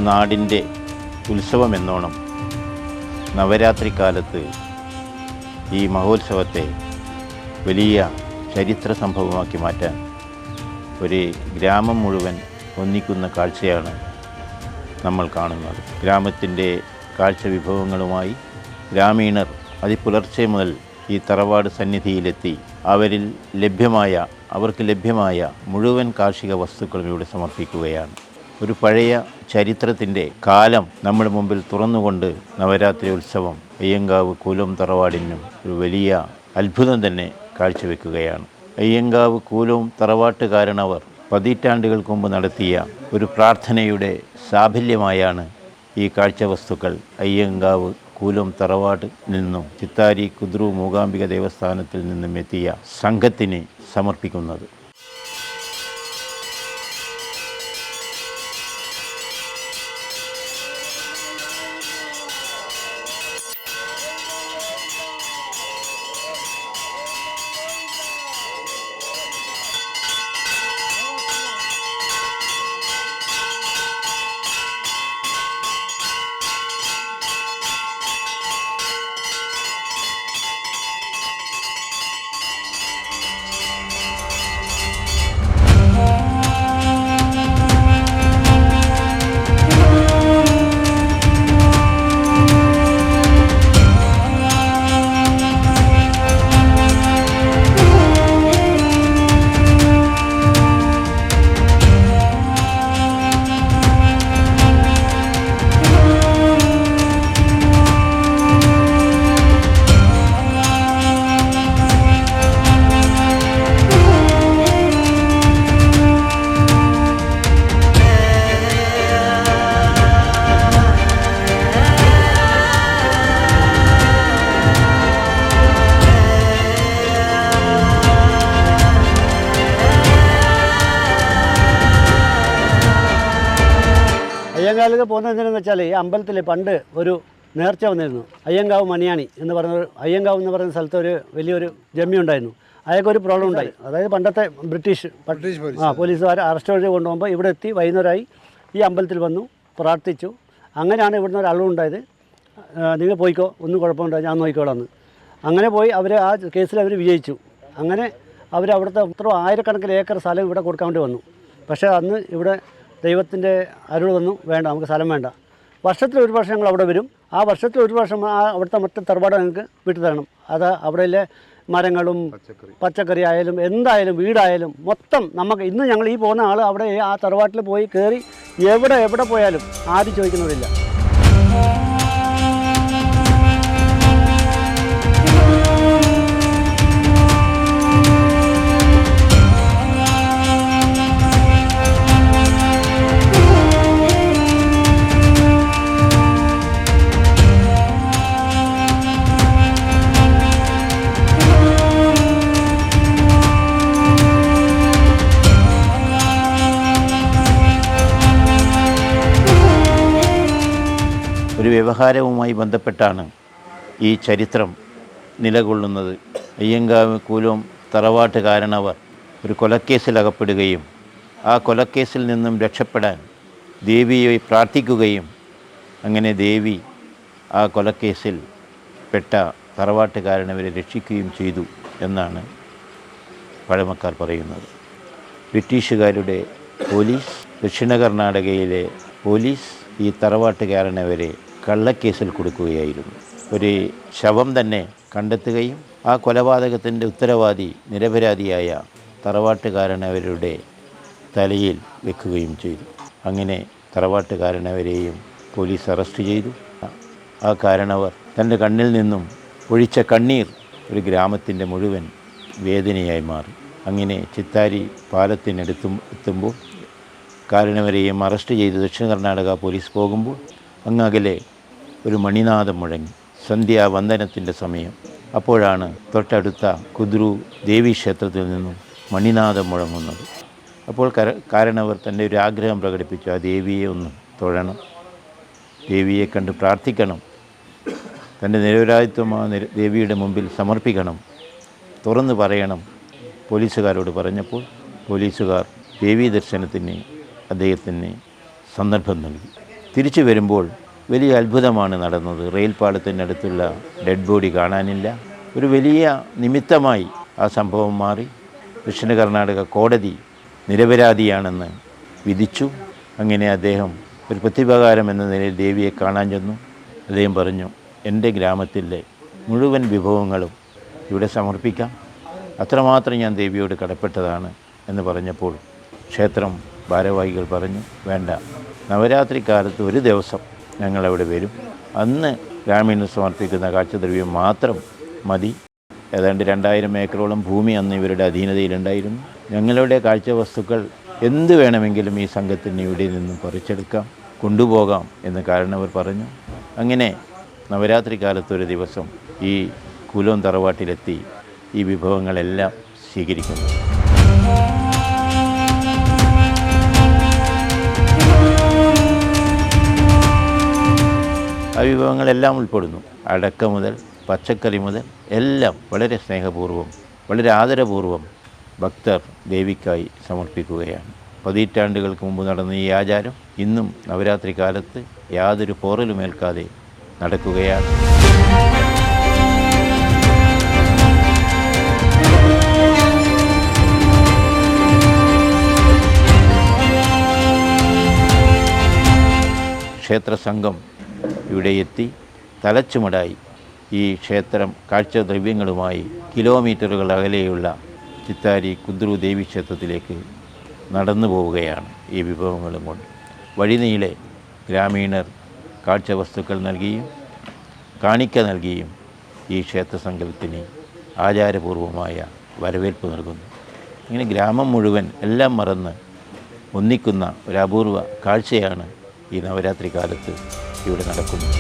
നാടിൻ്റെ ഉത്സവമെന്നോണം നവരാത്രി കാലത്ത് ഈ മഹോത്സവത്തെ വലിയ ചരിത്ര സംഭവമാക്കി മാറ്റാൻ ഒരു ഗ്രാമം മുഴുവൻ ഒന്നിക്കുന്ന കാഴ്ചയാണ് നമ്മൾ കാണുന്നത്. ഗ്രാമത്തിൻ്റെ കാഴ്ച വിഭവങ്ങളുമായി ഗ്രാമീണർ അതിപുലർച്ചെ മുതൽ ഈ തറവാട് സന്നിധിയിലെത്തി അവർക്ക് ലഭ്യമായ മുഴുവൻ കാർഷിക വസ്തുക്കളും ഇവിടെ സമർപ്പിക്കുകയാണ്. ഒരു പഴയ ചരിത്രത്തിൻ്റെ കാലം നമ്മുടെ മുമ്പിൽ തുറന്നുകൊണ്ട് നവരാത്രി ഉത്സവം അയ്യങ്കാവ് കൂലോം തറവാടിനും ഒരു വലിയ അത്ഭുതം തന്നെ കാഴ്ചവെക്കുകയാണ്. അയ്യങ്കാവ് കൂലോം തറവാട്ടുകാരണവർ പതിറ്റാണ്ടുകൾക്ക് മുമ്പ് നടത്തിയ ഒരു പ്രാർത്ഥനയുടെ സാഫല്യമായാണ് ഈ കാഴ്ചവസ്തുക്കൾ അയ്യങ്കാവ് കൂലോം തറവാട് നിന്നും ചിത്താരി കുദ്രു മൂകാംബിക ദേവസ്ഥാനത്തിൽ നിന്നും എത്തിയ സംഘത്തിന് സമർപ്പിക്കുന്നത്. അയ്യങ്കാവിലേക്ക് പോകുന്നത് എന്തിനെന്ന് വെച്ചാൽ ഈ അമ്പലത്തിൽ പണ്ട് ഒരു നേർച്ച വന്നിരുന്നു. അയ്യങ്കാവ് മണിയാണി എന്ന് അയ്യങ്കാവ് എന്ന് പറയുന്ന സ്ഥലത്ത് ഒരു വലിയൊരു ജമ്മി ഉണ്ടായിരുന്നു. അയാൾക്കൊരു പ്രോബ്ലം ഉണ്ടായി. അതായത് പണ്ടത്തെ ബ്രിട്ടീഷ് പോലീസുകാർ അറസ്റ്റ് വഴി കൊണ്ടുപോകുമ്പോൾ ഇവിടെ എത്തി വൈകുന്നേരമായി ഈ അമ്പലത്തിൽ വന്നു പ്രാർത്ഥിച്ചു. അങ്ങനെയാണ് ഇവിടുന്ന് ഒരു അളവുണ്ടായത്. നിങ്ങൾ പോയിക്കോ, ഒന്നും കുഴപ്പമുണ്ടായി, ഞാൻ നോക്കിക്കോളാം. അങ്ങനെ പോയി അവർ ആ കേസിൽ അവർ വിജയിച്ചു. അങ്ങനെ അവിടുത്തെ എത്ര ആയിരക്കണക്കിന് ഏക്കർ സ്ഥലം ഇവിടെ കൊടുക്കാൻ വേണ്ടി വന്നു. പക്ഷേ അന്ന് ഇവിടെ ദൈവത്തിൻ്റെ അരുൾ വന്നു, വേണ്ട, നമുക്ക് സ്ഥലം വേണ്ട, വർഷത്തിൽ ഒരു വർഷം ഞങ്ങൾ അവിടെ വരും, ആ വർഷത്തിൽ ഒരു വർഷം അവിടുത്തെ മറ്റു തറവാട് ഞങ്ങൾക്ക് വിട്ടു തരണം. അത് അവിടെയിലെ മരങ്ങളും പച്ചക്കറി ആയാലും എന്തായാലും വീടായാലും മൊത്തം നമുക്ക് ഇന്ന് ഞങ്ങൾ ഈ പോകുന്ന ആൾ അവിടെ ആ തറവാട്ടിൽ പോയി കയറി എവിടെ പോയാലും ആരും ചോദിക്കുന്നതില്ല. ഒരു വ്യവഹാരവുമായി ബന്ധപ്പെട്ടാണ് ഈ ചരിത്രം നിലകൊള്ളുന്നത്. അയ്യങ്കാവ് കൂലോം തറവാട്ടുകാരണവർ ഒരു കൊലക്കേസിൽ അകപ്പെടുകയും ആ കൊലക്കേസിൽ നിന്നും രക്ഷപ്പെടാൻ ദേവിയെ പ്രാർത്ഥിക്കുകയും അങ്ങനെ ദേവി ആ കൊലക്കേസിൽ പെട്ട തറവാട്ടുകാരനവരെ രക്ഷിക്കുകയും ചെയ്തു എന്നാണ് പഴമക്കാർ പറയുന്നത്. ബ്രിട്ടീഷുകാരുടെ പോലീസ്, ദക്ഷിണ കർണാടകയിലെ പോലീസ് ഈ തറവാട്ടുകാരനവരെ കള്ളക്കേസിൽ കൊടുക്കുകയായിരുന്നു. ഒരു ശവം തന്നെ കണ്ടെത്തുകയും ആ കൊലപാതകത്തിൻ്റെ ഉത്തരവാദി നിരപരാധിയായ തറവാട്ടുകാരനവരുടെ തലയിൽ വെക്കുകയും ചെയ്തു. അങ്ങനെ തറവാട്ടുകാരനവരെയും പോലീസ് അറസ്റ്റ് ചെയ്തു. ആ കാരണവർ തൻ്റെ കണ്ണിൽ നിന്നും ഒഴിച്ച കണ്ണീർ ഒരു ഗ്രാമത്തിൻ്റെ മുഴുവൻ വേദനയായി മാറി. അങ്ങനെ ചിത്താരി പാലത്തിനെത്തുമ്പോൾ കാരണവരെയും അറസ്റ്റ് ചെയ്ത് ദക്ഷിണ കർണാടക പോലീസ് പോകുമ്പോൾ അങ്ങകലെ ഒരു മണിനാദം മുഴങ്ങി. സന്ധ്യാവന്ദനത്തിൻ്റെ സമയം. അപ്പോഴാണ് തൊട്ടടുത്ത കുദ്രു ദേവീക്ഷേത്രത്തിൽ നിന്നും മണിനാദം മുഴങ്ങുന്നത്. അപ്പോൾ കാരണവർ തൻ്റെ ഒരു ആഗ്രഹം പ്രകടിപ്പിച്ചു, ആ ദേവിയെ ഒന്ന് തൊഴണം, ദേവിയെ കണ്ട് പ്രാർത്ഥിക്കണം, തൻ്റെ നിരപരാധിത്വമായ ദേവിയുടെ മുമ്പിൽ സമർപ്പിക്കണം, തുറന്നു പറയണം. പോലീസുകാരോട് പറഞ്ഞപ്പോൾ പോലീസുകാർ ദേവീ ദർശനത്തിന് അദ്ദേഹത്തിന് സന്ദർഭം നൽകി. തിരിച്ചു വരുമ്പോൾ വലിയ അത്ഭുതമാണ് നടന്നത്. റെയിൽ പാളത്തിനടുത്തുള്ള ഡെഡ് ബോഡി കാണാനില്ല. ഒരു വലിയ നിമിത്തമായി ആ സംഭവം മാറി. ദക്ഷിണ കർണാടക കോടതി നിരപരാധിയാണെന്ന് വിധിച്ചു. അങ്ങനെ അദ്ദേഹം ഒരു പ്രത്യുപകാരം എന്ന നിലയിൽ ദേവിയെ കാണാൻ ചെന്നു. അദ്ദേഹം പറഞ്ഞു, എൻ്റെ ഗ്രാമത്തിലെ മുഴുവൻ വിഭവങ്ങളും ഇവിടെ സമർപ്പിക്കാം, അത്രമാത്രം ഞാൻ ദേവിയോട് കടപ്പെട്ടതാണ് എന്ന് പറഞ്ഞപ്പോൾ ക്ഷേത്രം ഭാരവാഹികൾ പറഞ്ഞു, വേണ്ട, നവരാത്രി കാലത്ത് ഒരു ദിവസം ഞങ്ങളവിടെ വരും, അന്ന് ഗ്രാമീണർ സമർപ്പിക്കുന്ന കാഴ്ചദ്രവ്യം മാത്രം മതി. ഏതാണ്ട് 2000 ഏക്കറോളം ഭൂമി അന്ന് ഇവരുടെ അധീനതയിലുണ്ടായിരുന്നു. ഞങ്ങളുടെ കാഴ്ചവസ്തുക്കൾ എന്ത് വേണമെങ്കിലും ഈ സംഘത്തിന് ഇവിടെ നിന്നും പറിച്ചെടുക്കാം, കൊണ്ടുപോകാം എന്ന് കാരണവർ പറഞ്ഞു. അങ്ങനെ നവരാത്രി കാലത്തൊരു ദിവസം ഈ കുലോം തറവാട്ടിലെത്തി ഈ വിഭവങ്ങളെല്ലാം സ്വീകരിക്കുന്നു. ആ വിഭവങ്ങളെല്ലാം ഉൾപ്പെടുന്നു. അടക്ക മുതൽ പച്ചക്കറി മുതൽ എല്ലാം വളരെ സ്നേഹപൂർവ്വം, വളരെ ആദരപൂർവ്വം ഭക്തർ ദേവിക്കായി സമർപ്പിക്കുകയാണ്. പതിറ്റാണ്ടുകൾക്ക് മുമ്പ് നടന്ന ഈ ആചാരം ഇന്നും നവരാത്രി കാലത്ത് യാതൊരു പോറലുമേൽക്കാതെ നടക്കുകയാണ്. ക്ഷേത്രസംഘം ഇവിടെ എത്തി തലച്ചുമടായി ഈ ക്ഷേത്രം കാഴ്ചദ്രവ്യങ്ങളുമായി കിലോമീറ്ററുകൾ അകലെയുള്ള ചിത്താരി കുദ്രു ദേവി ക്ഷേത്രത്തിലേക്ക് നടന്നു പോവുകയാണ്. ഈ വിഭവങ്ങളും കൊണ്ട് വഴിനീളെ ഗ്രാമീണർ കാഴ്ചവസ്തുക്കൾ നൽകിയും കാണിക്ക നൽകിയും ഈ ക്ഷേത്രസങ്കല്പത്തിന് ആചാരപൂർവമായ വരവേൽപ്പ് നൽകുന്നു. ഇങ്ങനെ ഗ്രാമം മുഴുവൻ എല്ലാം മറന്ന് ഒന്നിക്കുന്ന ഒരു അപൂർവ കാഴ്ചയാണ് ഈ നവരാത്രി കാലത്ത് ഇവിടെ നടക്കുന്നത്.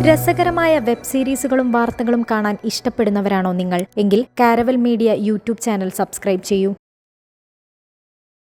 രസകരമായ വെബ് സീരീസുകളും വാർത്തകളും കാണാൻ ഇഷ്ടപ്പെടുന്നവരാണോ നിങ്ങൾ? എങ്കിൽ caravel media YouTube channel subscribe ചെയ്യൂ.